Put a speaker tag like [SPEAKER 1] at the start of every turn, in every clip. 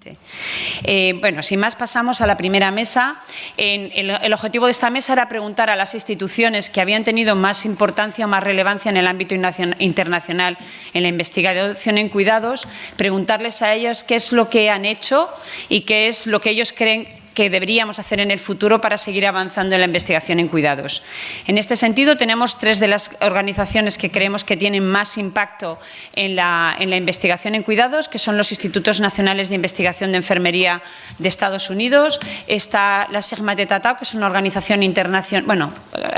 [SPEAKER 1] efectivamente. Bueno, sin más pasamos a la primera mesa. El objetivo de esta mesa era preguntar a las instituciones que habían tenido más importancia o más relevancia en el ámbito internacional en la investigación en cuidados, preguntarles a ellos qué es lo que han hecho y qué es lo que ellos creen que deberíamos hacer en el futuro para seguir avanzando en la investigación en cuidados. En este sentido, tenemos tres de las organizaciones que creemos que tienen más impacto en la investigación en cuidados, que son los Institutos Nacionales de Investigación de Enfermería de Estados Unidos. Está la Sigma Theta Tau, que es una organización internacional, bueno,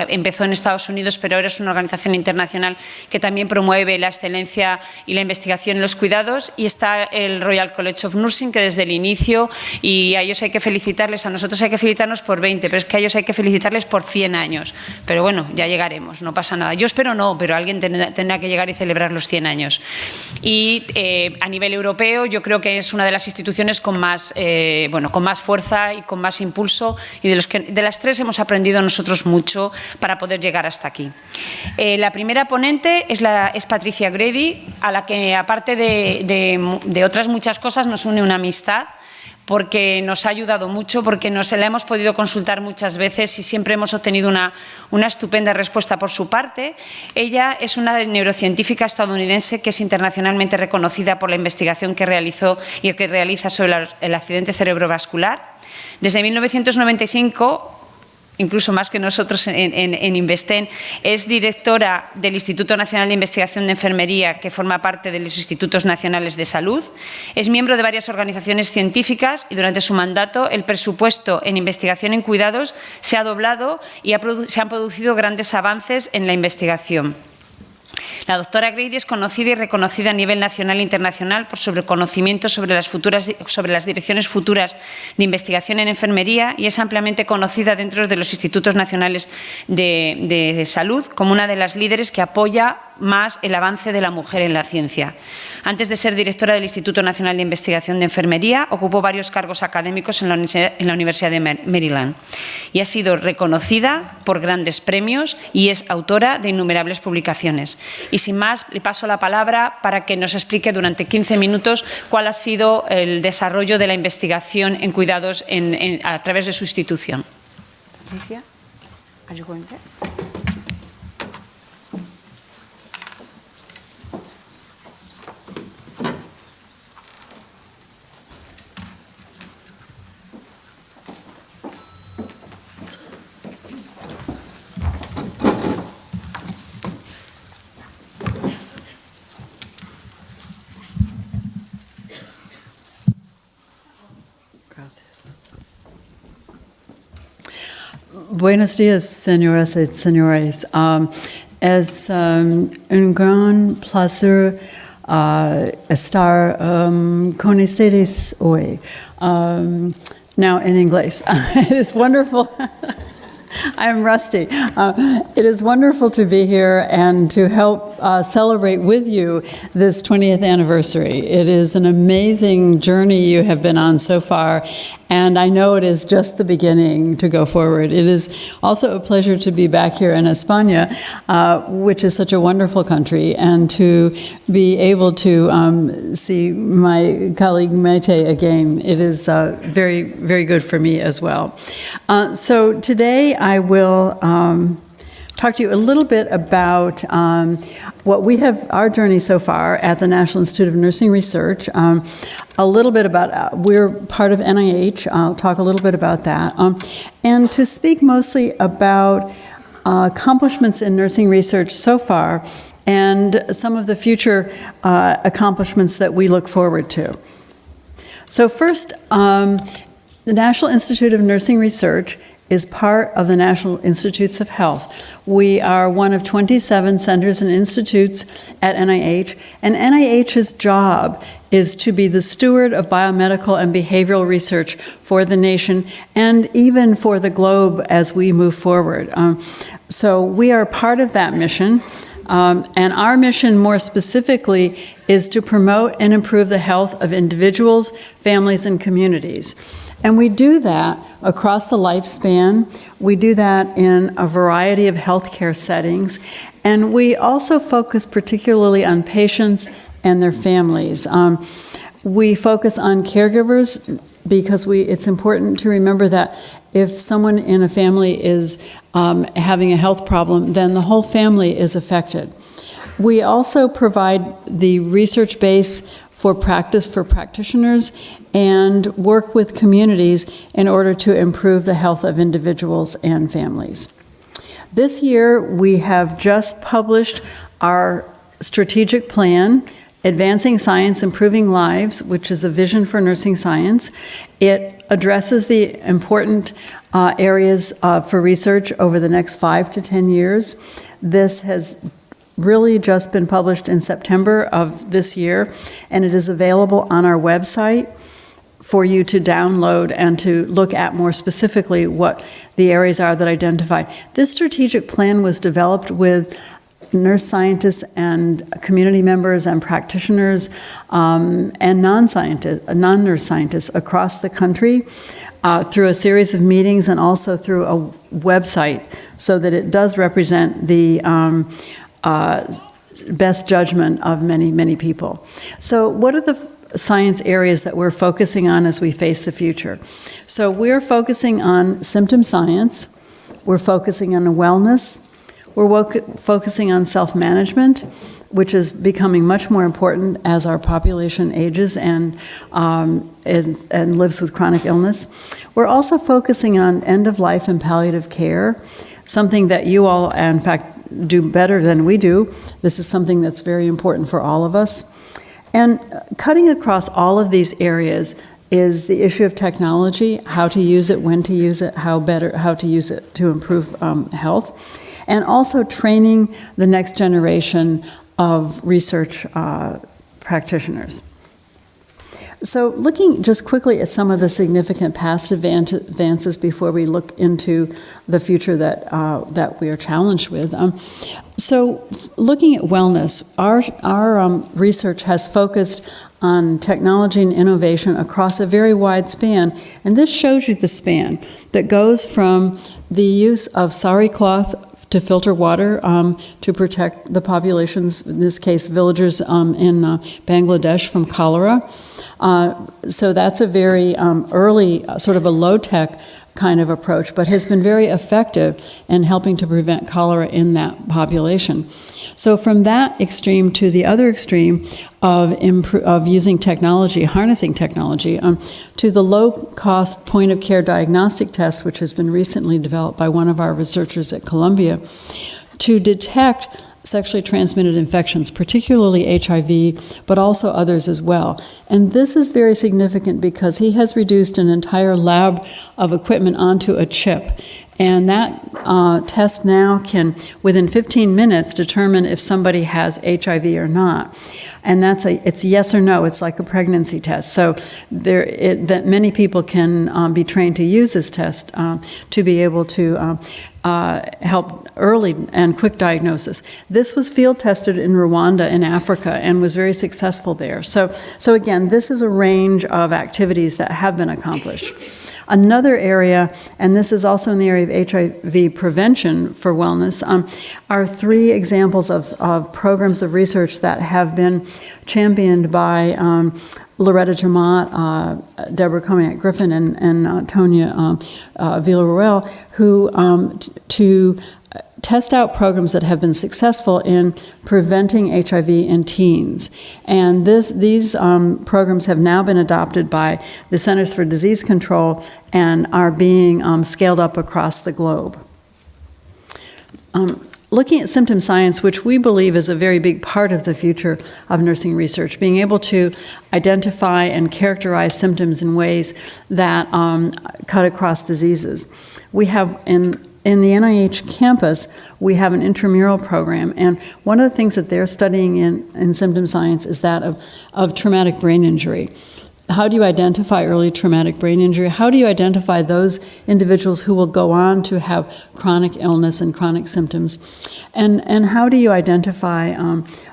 [SPEAKER 1] empezó en Estados Unidos, pero ahora es una organización internacional que también promueve la excelencia y la investigación en los cuidados. Y está el Royal College of Nursing, que desde el inicio, y a ellos hay que felicitar, a nosotros hay que felicitarnos por 20, pero es que a ellos hay que felicitarles por 100 años. Pero bueno, ya llegaremos, no pasa nada. Yo espero no, pero alguien tendrá que llegar y celebrar los 100 años. Y a nivel europeo, yo creo que es una de las instituciones con más, con más fuerza y con más impulso, y de las tres hemos aprendido nosotros mucho para poder llegar hasta aquí. La primera ponente es Patricia Grady, a la que, aparte de otras muchas cosas, nos une una amistad, porque nos ha ayudado mucho, porque la hemos podido consultar muchas veces y siempre hemos obtenido una estupenda respuesta por su parte. Ella es una neurocientífica estadounidense que es internacionalmente reconocida por la investigación que realizó y que realiza sobre el accidente cerebrovascular. Desde 1995, incluso más que nosotros en Investen, es directora del Instituto Nacional de Investigación de Enfermería, que forma parte de los Institutos Nacionales de Salud. Es miembro de varias organizaciones científicas y durante su mandato el presupuesto en investigación en cuidados se ha doblado y se han producido grandes avances en la investigación. La doctora Grady es conocida y reconocida a nivel nacional e internacional por su conocimiento sobre las direcciones futuras de investigación en enfermería, y es ampliamente conocida dentro de los institutos nacionales de salud como una de las líderes que apoya más el avance de la mujer en la ciencia. Antes de ser directora del Instituto Nacional de Investigación de Enfermería, ocupó varios cargos académicos en la Universidad de Maryland y ha sido reconocida por grandes premios y es autora de innumerables publicaciones. Y sin más, le paso la palabra para que nos explique durante 15 minutos cuál ha sido el desarrollo de la investigación en cuidados a través de su institución. Patricia, ¿are you going there?
[SPEAKER 2] Buenos días, señoras y señores. Es un gran placer estar con ustedes hoy. Now, in English. It is wonderful. I'm rusty. It is wonderful to be here and to help celebrate with you this 20th anniversary. It is an amazing journey you have been on so far, and I know it is just the beginning to go forward. It is also a pleasure to be back here in España, which is such a wonderful country, and to be able to see my colleague Maite again. It is very, very good for me as well. So today I will talk to you a little bit about what we have, our journey so far at the National Institute of Nursing Research. A little bit about, we're part of NIH, I'll talk a little bit about that. And to speak mostly about accomplishments in nursing research so far and some of the future accomplishments that we look forward to. So first, the National Institute of Nursing Research is part of the National Institutes of Health. We are one of 27 centers and institutes at NIH, and NIH's job is to be the steward of biomedical and behavioral research for the nation and even for the globe as we move forward. So we are part of that mission. And our mission, more specifically, is to promote and improve the health of individuals, families, and communities. And we do that across the lifespan. We do that in a variety of healthcare settings. And we also focus particularly on patients and their families. We focus on caregivers because it's important to remember that if someone in a family is having a health problem, then the whole family is affected. We also provide the research base for practice for practitioners and work with communities in order to improve the health of individuals and families. This year, we have just published our strategic plan, Advancing Science, Improving Lives, which is a vision for nursing science. It addresses the important areas for research over the next 5 to 10 years. This has really just been published in September of this year, and it is available on our website for you to download and to look at more specifically what the areas are that identify. This strategic plan was developed with nurse scientists and community members and practitioners and non-nurse scientists across the country through a series of meetings and also through a website, so that it does represent the best judgment of many, many people. So what are the science areas that we're focusing on as we face the future? So we're focusing on symptom science, we're focusing on wellness, we're focusing on self-management, which is becoming much more important as our population ages and lives with chronic illness. We're also focusing on end-of-life and palliative care, something that you all, in fact, do better than we do. This is something that's very important for all of us. And cutting across all of these areas is the issue of technology, how to use it, when to use it, how to use it to improve health, and also training the next generation of research practitioners. So looking just quickly at some of the significant past advances before we look into the future that we are challenged with. So looking at wellness, our research has focused on technology and innovation across a very wide span. And this shows you the span that goes from the use of sari cloth to filter water to protect the populations, in this case villagers in Bangladesh, from cholera. So that's a very early, sort of a low-tech kind of approach, but has been very effective in helping to prevent cholera in that population. So from that extreme to the other extreme of using technology, harnessing technology, to the low-cost point-of-care diagnostic test, which has been recently developed by one of our researchers at Columbia, to detect sexually transmitted infections, particularly HIV, but also others as well. And this is very significant because he has reduced an entire lab of equipment onto a chip. And that test now can, within 15 minutes, determine if somebody has HIV or not. And it's yes or no. It's like a pregnancy test. So that many people can be trained to use this test to be able to help early and quick diagnosis. This was field tested in Rwanda in Africa and was very successful there. So again, this is a range of activities that have been accomplished. Another area, and this is also in the area of HIV prevention for wellness, are 3 examples of programs of research that have been championed by Loretta Jamont, Deborah Comiak-Griffin, and Tonya Villarreal, who to test out programs that have been successful in preventing HIV in teens. And these programs have now been adopted by the Centers for Disease Control and are being scaled up across the globe. Looking at symptom science, which we believe is a very big part of the future of nursing research, being able to identify and characterize symptoms in ways that cut across diseases. We have in the NIH campus, we have an intramural program, and one of the things that they're studying in symptom science is that of traumatic brain injury. How do you identify early traumatic brain injury? How do you identify those individuals who will go on to have chronic illness and chronic symptoms? And how do you identify,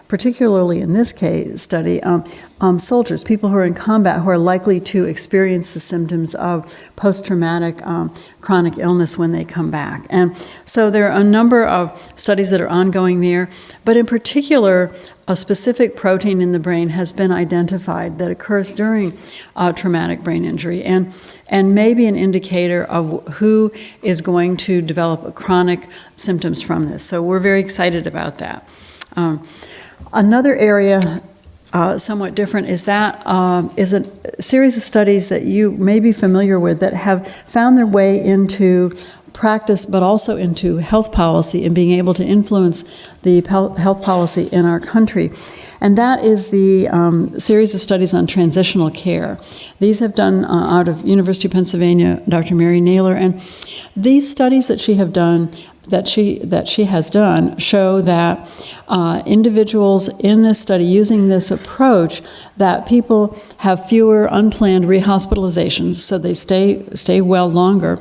[SPEAKER 2] particularly in this case study, soldiers, people who are in combat, who are likely to experience the symptoms of post-traumatic chronic illness when they come back. And so there are a number of studies that are ongoing there, but in particular, a specific protein in the brain has been identified that occurs during traumatic brain injury and may be an indicator of who is going to develop chronic symptoms from this. So we're very excited about that. Another area somewhat different is is a series of studies that you may be familiar with that have found their way into practice, but also into health policy and being able to influence the health policy in our country. And that is the series of studies on transitional care. These have done out of University of Pennsylvania, Dr. Mary Naylor, and these studies that she has done show that individuals in this study using this approach, that people have fewer unplanned rehospitalizations, so they stay well longer,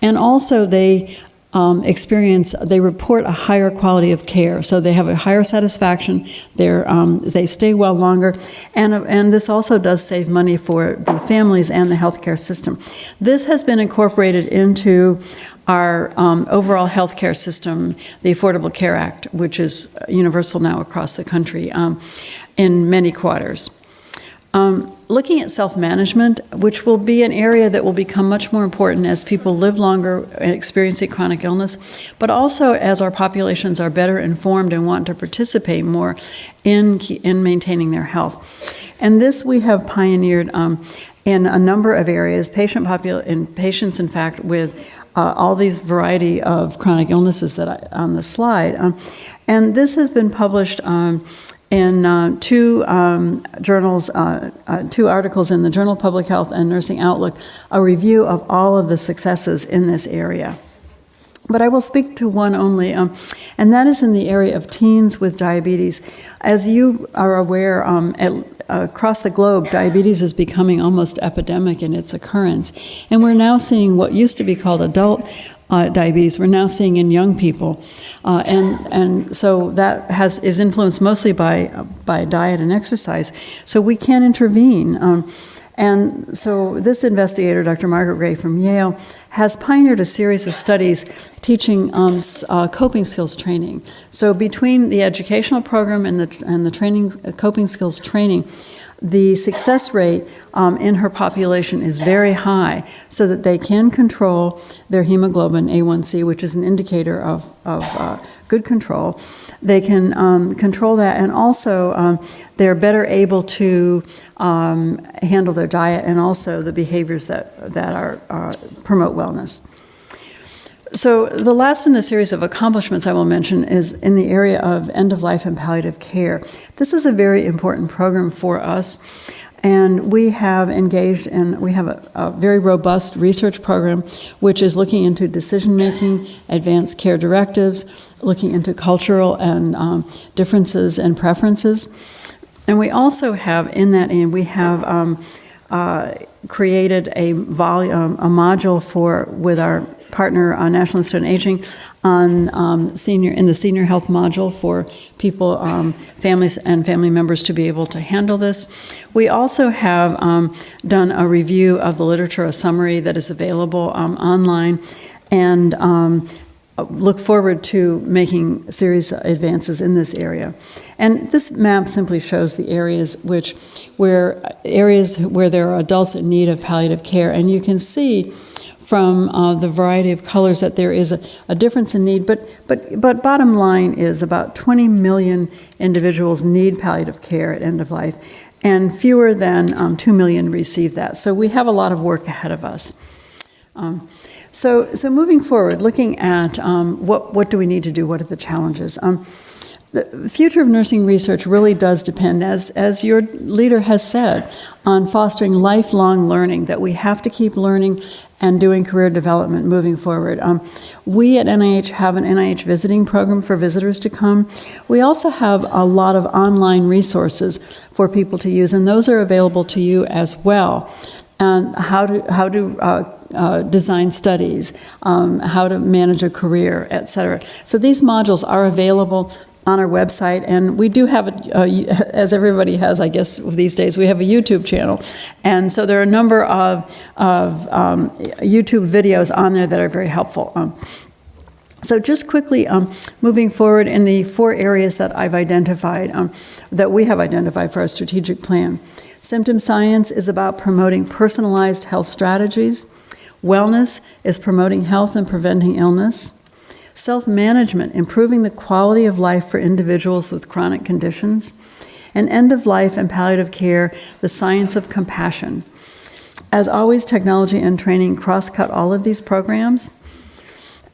[SPEAKER 2] and also they report a higher quality of care, so they have a higher satisfaction. They stay well longer, and this also does save money for the families and the healthcare system. This has been incorporated into our overall healthcare system, the Affordable Care Act, which is universal now across the country in many quarters. Looking at self-management, which will be an area that will become much more important as people live longer experiencing chronic illness, but also as our populations are better informed and want to participate more in maintaining their health. And this we have pioneered in a number of areas, patients, in fact, with all these variety of chronic illnesses that on the slide. And this has been published in two journals, two articles in the Journal of Public Health and Nursing Outlook, a review of all of the successes in this area. But I will speak to one only, and that is in the area of teens with diabetes. As you are aware, across the globe, diabetes is becoming almost epidemic in its occurrence. And we're now seeing what used to be called adult diabetes, we're now seeing in young people. And so that is influenced mostly by diet and exercise. So we can intervene. And so this investigator, Dr. Margaret Gray from Yale, has pioneered a series of studies teaching coping skills training. So between the educational program and the training, coping skills training, the success rate in her population is very high, so that they can control their hemoglobin A1C, which is an indicator of good control. They can control that, and also they're better able to handle their diet and also the behaviors that promote wellness. So the last in the series of accomplishments I will mention is in the area of end-of-life and palliative care. This is a very important program for us, and we have engaged and we have a very robust research program which is looking into decision-making, advanced care directives, looking into cultural and differences and preferences. And we also have, in that end, we have created a module with our partner on National Institute on Aging on in the senior health module for people, families and family members to be able to handle this. We also have done a review of the literature, a summary that is available online, and look forward to making serious advances in this area. And this map simply shows the areas where there are adults in need of palliative care, and you can see from the variety of colors that there is a difference in need, but bottom line is about 20 million individuals need palliative care at end of life, and fewer than 2 million receive that. So we have a lot of work ahead of us. So moving forward, looking at what do we need to do, what are the challenges? The future of nursing research really does depend, as your leader has said, on fostering lifelong learning, that we have to keep learning and doing career development moving forward. We at NIH have an NIH visiting program for visitors to come. We also have a lot of online resources for people to use, and those are available to you as well. And how to design studies, how to manage a career, etc. So these modules are available on our website, and we do have, as everybody has, I guess, these days, we have a YouTube channel. And so there are a number of YouTube videos on there that are very helpful. So just quickly, moving forward in the 4 areas that I've identified, that we have identified for our strategic plan. Symptom science is about promoting personalized health strategies. Wellness is promoting health and preventing illness. Self-management, improving the quality of life for individuals with chronic conditions. And end-of-life and palliative care, the science of compassion. As always, technology and training cross-cut all of these programs.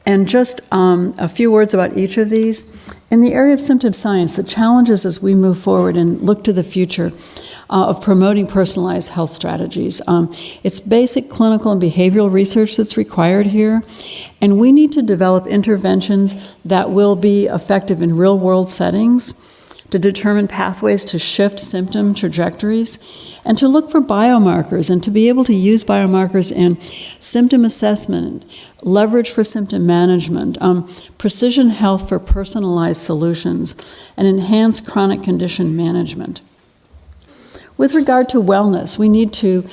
[SPEAKER 2] And just a few words about each of these. In the area of symptom science, the challenges as we move forward and look to the future of promoting personalized health strategies. It's basic clinical and behavioral research that's required here, and we need to develop interventions that will be effective in real-world settings to determine pathways to shift symptom trajectories, and to look for biomarkers and to be able to use biomarkers in symptom assessment, leverage for symptom management, precision health for personalized solutions, and enhanced chronic condition management. With regard to wellness, we need to,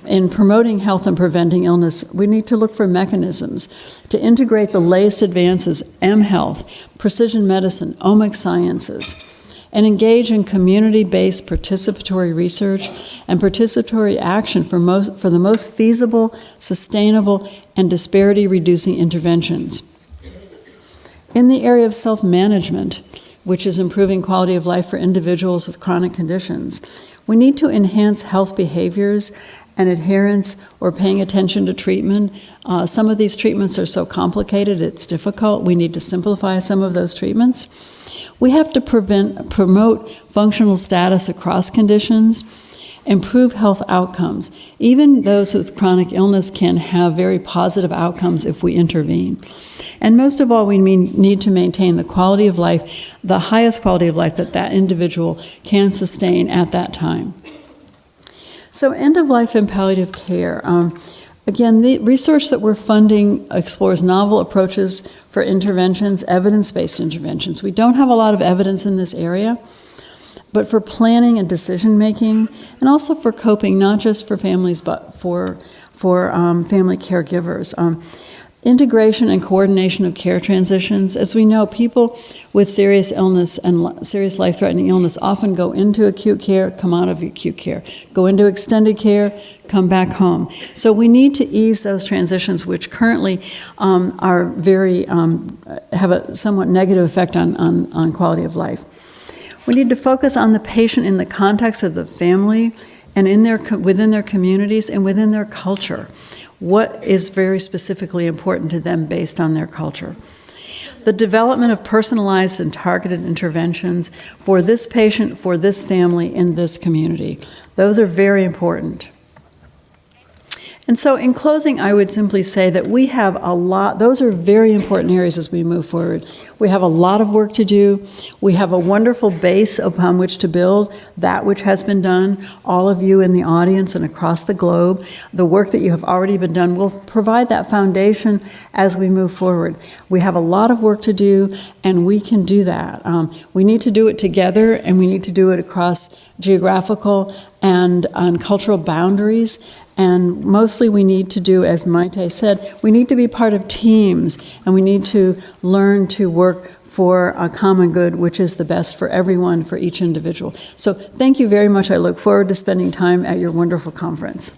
[SPEAKER 2] in promoting health and preventing illness, we need to look for mechanisms to integrate the latest advances, mHealth, precision medicine, omics sciences, and engage in community-based participatory research and participatory action for the most feasible, sustainable, and disparity-reducing interventions. In the area of self-management, which is improving quality of life for individuals with chronic conditions, we need to enhance health behaviors and adherence or paying attention to treatment. Some of these treatments are so complicated, it's difficult. We need to simplify some of those treatments. We have to promote functional status across conditions, improve health outcomes. Even those with chronic illness can have very positive outcomes if we intervene. And most of all, we need to maintain the quality of life, the highest quality of life that individual can sustain at that time. So end-of-life and palliative care. Again, the research that we're funding explores novel approaches for interventions, evidence-based interventions. We don't have a lot of evidence in this area, but for planning and decision-making, and also for coping, not just for families, but for family caregivers. Integration and coordination of care transitions. As we know, people with serious illness and serious life-threatening illness often go into acute care, come out of acute care, go into extended care, come back home. So we need to ease those transitions, which currently are very, have a somewhat negative effect on quality of life. We need to focus on the patient in the context of the family and within their communities and within their culture. What is very specifically important to them based on their culture. The development of personalized and targeted interventions for this patient, for this family, in this community. Those are very important. And so in closing, I would simply say that we have a lot, those are very important areas as we move forward. We have a lot of work to do. We have a wonderful base upon which to build that which has been done. All of you in the audience and across the globe, the work that you have already been done will provide that foundation as we move forward. We have a lot of work to do, and we can do that. We need to do it together, and we need to do it across geographical and cultural boundaries. And mostly we need to do, as Maite said, we need to be part of teams, and we need to learn to work for a common good, which is the best for everyone, for each individual. So thank you very much. I look forward to spending time at your wonderful conference.